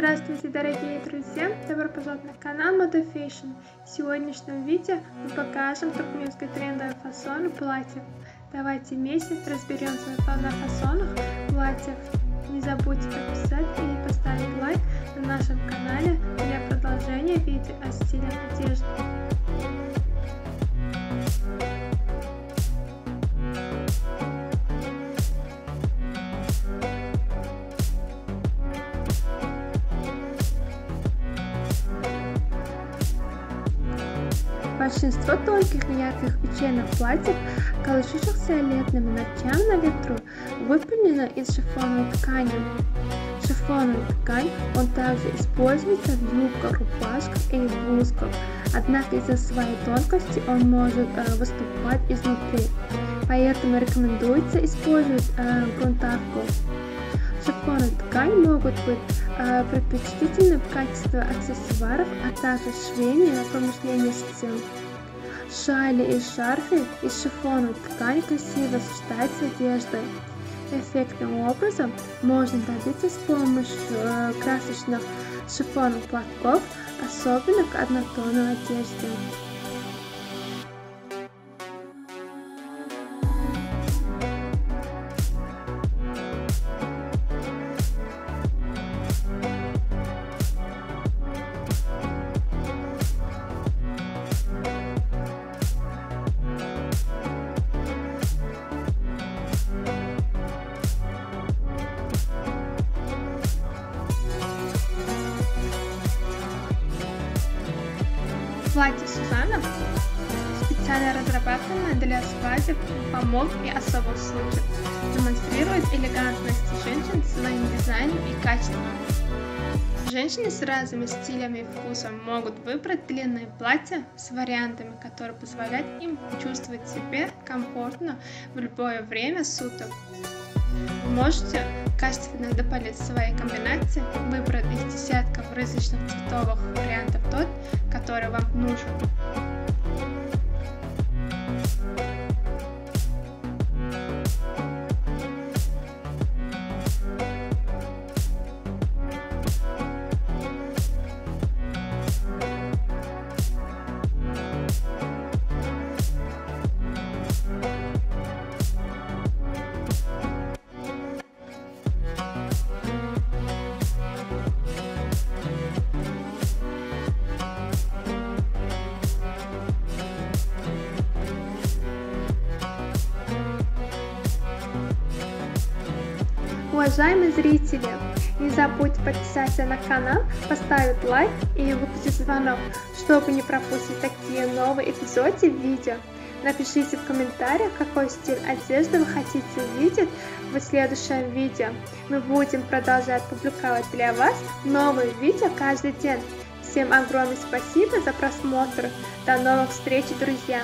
Здравствуйте, дорогие друзья! Добро пожаловать на канал Moda Fashion. В сегодняшнем видео мы покажем туркменские трендовые фасоны платьев. Давайте вместе разберемся на фасонах платьев. Не забудьте подписать и поставить лайк на нашем канале для продолжения видео о стилях одежды. Большинство тонких и ярких вечерних платьев, колышущихся летними ночами на ветру, выполнено из шифоновой ткани. Шифоновая ткань он также используется в юбках, рубашках и блузках, однако из-за своей тонкости он может выступать изнутри, поэтому рекомендуется использовать грунтовку. Шифоновые ткани могут быть предпочтительны в качестве аксессуаров, а также швейные промышления стен. Шали и шарфы из шифоновой ткани красиво сочетаются с одеждой. Эффектным образом можно добиться с помощью красочных шифоновых платков, особенно к однотонной одежде. Платье Сюзанна специально разрабатанное для свадеб, помолвок и особых случаев, демонстрирует элегантность женщин своим дизайном и качеством. Женщины с разными стилями и вкусом могут выбрать длинные платья с вариантами, которые позволяют им чувствовать себя комфортно в любое время суток. Вы можете качественно дополнить свои комбинации, выбрать из десятков различных цветовых вариантов тот, который вам нужен. Уважаемые зрители, не забудьте подписаться на канал, поставить лайк и выключить звонок, чтобы не пропустить такие новые эпизоды видео. Напишите в комментариях, какой стиль одежды вы хотите увидеть в следующем видео. Мы будем продолжать публиковать для вас новые видео каждый день. Всем огромное спасибо за просмотр. До новых встреч, друзья!